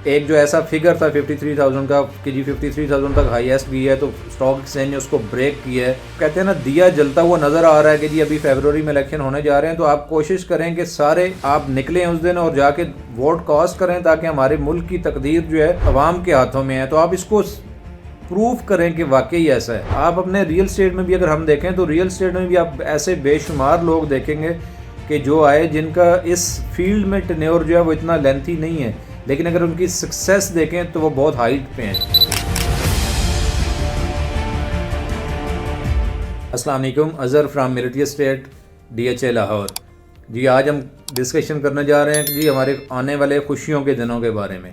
ایک جو ایسا فگر تھا 53,000 کا کہ جی 53,000 تک ہائیسٹ بھی ہے تو اسٹاک ایکسچینج نے اس کو بریک کیا ہے. کہتے ہیں نا دیا جلتا ہوا نظر آ رہا ہے کہ جی ابھی فیبروری میں الیکشن ہونے جا رہے ہیں, تو آپ کوشش کریں کہ سارے آپ نکلیں اس دن اور جا کے ووٹ کاسٹ کریں تاکہ ہمارے ملک کی تقدیر جو ہے عوام کے ہاتھوں میں ہے. تو آپ اس کو پروف کریں کہ واقعی ایسا ہے. آپ اپنے ریئل اسٹیٹ میں بھی اگر ہم دیکھیں تو ریئل اسٹیٹ میں بھی آپ ایسے بے شمار لوگ دیکھیں گے کہ جو آئے جن کا اس فیلڈ میں ٹینیور جو ہے وہ اتنا لینتھی نہیں ہے, لیکن اگر ان کی سکسیس دیکھیں تو وہ بہت ہائٹ پہ ہیں. السلام علیکم, Azhar from military estate DHA Lahore. جی آج ہم ڈسکشن کرنے جا رہے ہیں کہ جی ہمارے آنے والے خوشیوں کے دنوں کے بارے میں.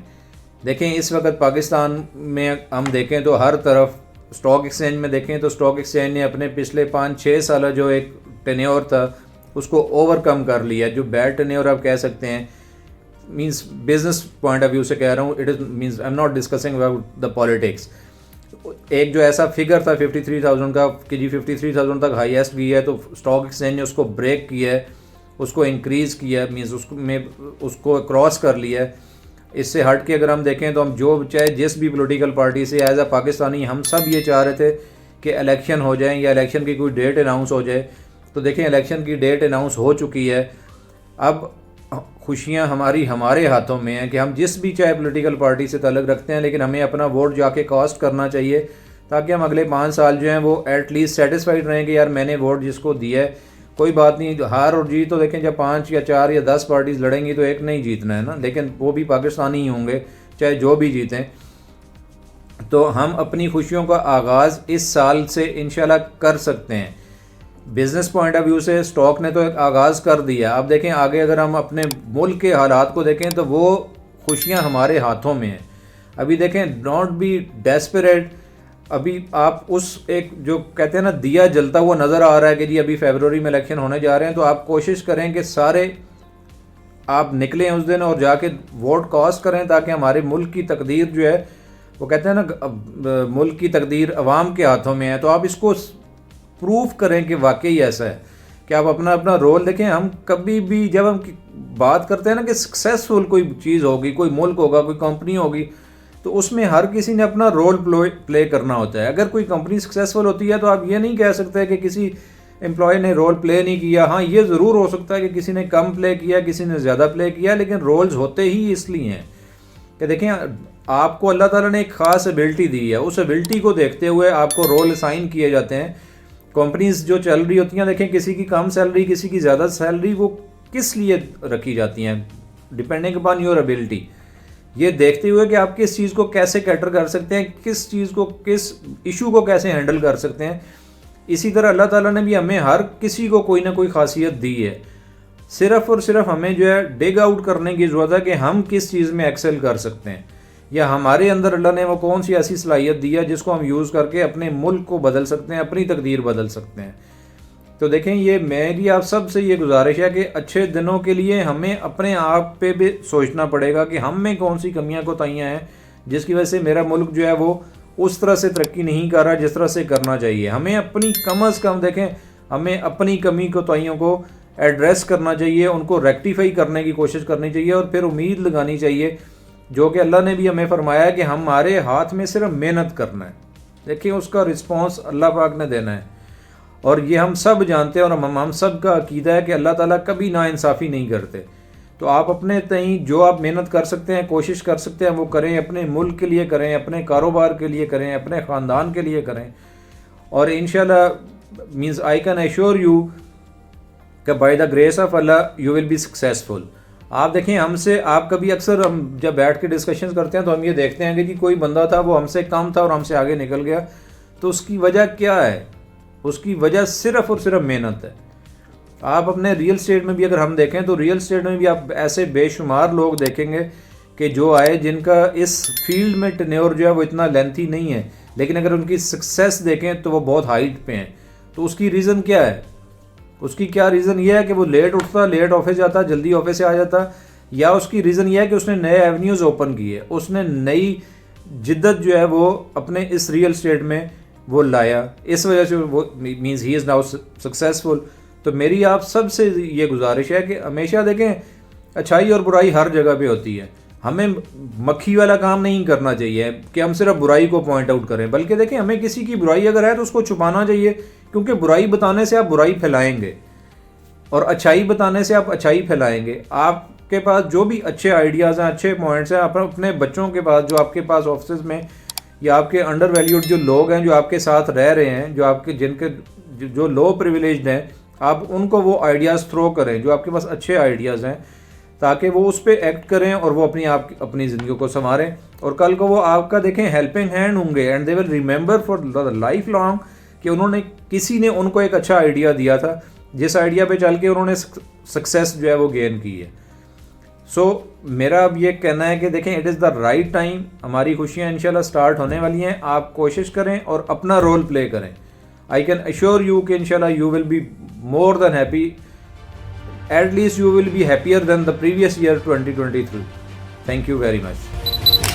دیکھیں اس وقت پاکستان میں ہم دیکھیں تو ہر طرف اسٹاک ایکسچینج میں دیکھیں تو اسٹاک ایکسچینج نے اپنے پچھلے 5-6 سالہ جو ایک ٹینیور تھا اس کو اوور کم کر لیا. جو بیڈ ٹینیور آپ کہہ سکتے ہیں, means business point of view سے کہہ رہا ہوں, it is means I am not discussing about the politics. ایک جو ایسا فگر تھا 53,000 کا کہ جی 53,000 تک ہائیسٹ بھی ہے تو اسٹاک ایکسچینج نے اس کو بریک کیا ہے, اس کو انکریز کیا ہے, مینس اس کو کراس کر لیا ہے. اس سے ہٹ کے اگر ہم دیکھیں تو ہم جو چاہے جس بھی پولیٹیکل پارٹی سے ایز اے پاکستانی ہم سب یہ چاہ رہے تھے کہ الیکشن ہو جائیں یا الیکشن کی کوئی ڈیٹ اناؤنس ہو جائے. تو دیکھیں الیکشن کی ڈیٹ اناؤنس ہو چکی ہے. اب خوشیاں ہمارے ہاتھوں میں ہیں کہ ہم جس بھی چاہے پولیٹیکل پارٹی سے تعلق رکھتے ہیں, لیکن ہمیں اپنا ووٹ جا کے کاسٹ کرنا چاہیے تاکہ ہم اگلے 5 سال جو ہیں وہ ایٹ لیسٹ سیٹسفائیڈ رہیں کہ یار میں نے ووٹ جس کو دیا ہے, کوئی بات نہیں ہار اور جیت تو دیکھیں جب 5 یا 4 یا 10 پارٹیز لڑیں گی تو ایک نہیں جیتنا ہے نا, لیکن وہ بھی پاکستانی ہی ہوں گے چاہے جو بھی جیتیں. تو ہم اپنی خوشیوں کا آغاز اس سال سے انشاءاللہ کر سکتے ہیں. بزنس پوائنٹ آف ویو سے سٹاک نے تو ایک آغاز کر دیا. آپ دیکھیں آگے اگر ہم اپنے ملک کے حالات کو دیکھیں تو وہ خوشیاں ہمارے ہاتھوں میں ہیں. ابھی دیکھیں ڈونٹ بی ڈیسپریٹ. ابھی آپ اس ایک جو کہتے ہیں نا دیا جلتا ہوا نظر آ رہا ہے کہ جی ابھی فیبروری میں الیکشن ہونے جا رہے ہیں, تو آپ کوشش کریں کہ سارے آپ نکلیں اس دن اور جا کے ووٹ کاسٹ کریں تاکہ ہمارے ملک کی تقدیر جو ہے وہ کہتے ہیں نا ملک کی تقدیر عوام کے ہاتھوں میں ہے. تو آپ اس کو پروف کریں کہ واقعی ایسا ہے کہ آپ اپنا رول دیکھیں. ہم کبھی بھی جب ہم بات کرتے ہیں نا کہ سکسیسفل کوئی چیز ہوگی, کوئی ملک ہوگا, کوئی کمپنی ہوگی, تو اس میں ہر کسی نے اپنا رول پلے کرنا ہوتا ہے. اگر کوئی کمپنی سکسیسفل ہوتی ہے تو آپ یہ نہیں کہہ سکتے کہ کسی امپلائی نے رول پلے نہیں کیا. ہاں یہ ضرور ہو سکتا ہے کہ کسی نے کم پلے کیا, کسی نے زیادہ پلے کیا, لیکن رولز ہوتے ہی اس لیے ہیں کہ دیکھیں آپ کو اللہ تعالیٰ نے ایک خاص ایبلٹی دی ہے, اس ایبلٹی کو دیکھتے ہوئے آپ کو رول اسائن کیے جاتے ہیں. کمپنیز جو چل رہی ہوتی ہیں دیکھیں کسی کی کم سیلری کسی کی زیادہ سیلری, وہ کس لیے رکھی جاتی ہیں؟ Depending upon your ability. یہ دیکھتے ہوئے کہ آپ کس چیز کو کیسے کیٹر کر سکتے ہیں, کس چیز کو کس ایشو کو کیسے ہینڈل کر سکتے ہیں. اسی طرح اللہ تعالیٰ نے بھی ہمیں ہر کسی کو کوئی نہ کوئی خاصیت دی ہے. صرف اور صرف ہمیں جو ہے ڈگ آؤٹ کرنے کی ضرورت ہے کہ ہم کس چیز میں ایکسل کر سکتے ہیں, یا ہمارے اندر اللہ نے وہ کون سی ایسی صلاحیت دی ہے جس کو ہم یوز کر کے اپنے ملک کو بدل سکتے ہیں, اپنی تقدیر بدل سکتے ہیں. تو دیکھیں یہ میری آپ سب سے یہ گزارش ہے کہ اچھے دنوں کے لیے ہمیں اپنے آپ پہ بھی سوچنا پڑے گا کہ ہم میں کون سی کمیاں کوتاہیاں ہیں جس کی وجہ سے میرا ملک جو ہے وہ اس طرح سے ترقی نہیں کر رہا جس طرح سے کرنا چاہیے. ہمیں اپنی کم از کم دیکھیں ہمیں اپنی کمی کوتاہیوں کو ایڈریس کرنا چاہیے, ان کو ریکٹیفائی کرنے کی کوشش کرنی چاہیے, اور پھر امید لگانی چاہیے جو کہ اللہ نے بھی ہمیں فرمایا ہے کہ ہمارے ہاتھ میں صرف محنت کرنا ہے. دیکھیں اس کا رسپانس اللہ پاک نے دینا ہے, اور یہ ہم سب جانتے ہیں, اور ہم سب کا عقیدہ ہے کہ اللہ تعالیٰ کبھی ناانصافی نہیں کرتے. تو آپ اپنے تئیں جو آپ محنت کر سکتے ہیں, کوشش کر سکتے ہیں وہ کریں, اپنے ملک کے لیے کریں, اپنے کاروبار کے لیے کریں, اپنے خاندان کے لیے کریں, اور انشاءاللہ means I can assure you کہ by the grace of Allah you will be successful. آپ دیکھیں ہم سے آپ کبھی اکثر ہم جب بیٹھ کے ڈسکشنز کرتے ہیں تو ہم یہ دیکھتے ہیں کہ جی کوئی بندہ تھا وہ ہم سے کم تھا اور ہم سے آگے نکل گیا, تو اس کی وجہ کیا ہے؟ اس کی وجہ صرف اور صرف محنت ہے. آپ اپنے ریئل اسٹیٹ میں بھی اگر ہم دیکھیں تو ریئل اسٹیٹ میں بھی آپ ایسے بے شمار لوگ دیکھیں گے کہ جو آئے جن کا اس فیلڈ میں ٹینیور جو ہے وہ اتنا لینتھی نہیں ہے, لیکن اگر ان کی سکسیس دیکھیں تو وہ بہت ہائٹ پہ ہیں. تو اس کی ریزن کیا ہے؟ اس کی کیا ریزن یہ ہے کہ وہ لیٹ اٹھتا, لیٹ آفس جاتا, جلدی آفس سے آ جاتا, یا اس کی ریزن یہ ہے کہ اس نے نئے ایونیوز اوپن کیے, اس نے نئی جدت جو ہے وہ اپنے اس ریئل اسٹیٹ میں وہ لایا, اس وجہ سے وہ means he is now successful. تو میری آپ سب سے یہ گزارش ہے کہ ہمیشہ دیکھیں اچھائی اور برائی ہر جگہ پہ ہوتی ہے. ہمیں مکھی والا کام نہیں کرنا چاہیے کہ ہم صرف برائی کو پوائنٹ آؤٹ کریں، بلکہ دیکھیں ہمیں کسی کی برائی اگر ہے تو اس کو چھپانا چاہیے، کیونکہ برائی بتانے سے آپ برائی پھیلائیں گے اور اچھائی بتانے سے آپ اچھائی پھیلائیں گے۔ آپ کے پاس جو بھی اچھے آئیڈیاز ہیں، اچھے پوائنٹس ہیں، آپ اپنے بچوں کے پاس، جو آپ کے پاس آفسز میں یا آپ کے انڈر ویلیوڈ جو لوگ ہیں جو آپ کے ساتھ رہ رہے ہیں، جو آپ کے جن کے جو لو پریویلیجڈ ہیں، آپ ان کو وہ آئیڈیاز تھرو کریں جو آپ کے پاس اچھے آئیڈیاز ہیں، تاکہ وہ اس پہ ایکٹ کریں اور وہ اپنی زندگی کو سنواریں، اور کل کو وہ آپ کا دیکھیں ہیلپنگ ہینڈ ہوں گے، and they will remember for life long کہ انہوں نے کسی نے ان کو ایک اچھا آئیڈیا دیا تھا، جس آئیڈیا پہ چل کے انہوں نے سکسیس جو ہے وہ گین کی ہے۔ سو میرا اب یہ کہنا ہے کہ دیکھیں it is the right time, ہماری خوشیاں انشاءاللہ سٹارٹ ہونے والی ہیں، آپ کوشش کریں اور اپنا رول پلے کریں۔ آئی کین ایشور یو کہ انشاءاللہ you will be more than happy, at least you will be happier than the previous year 2023۔ Thank you very much.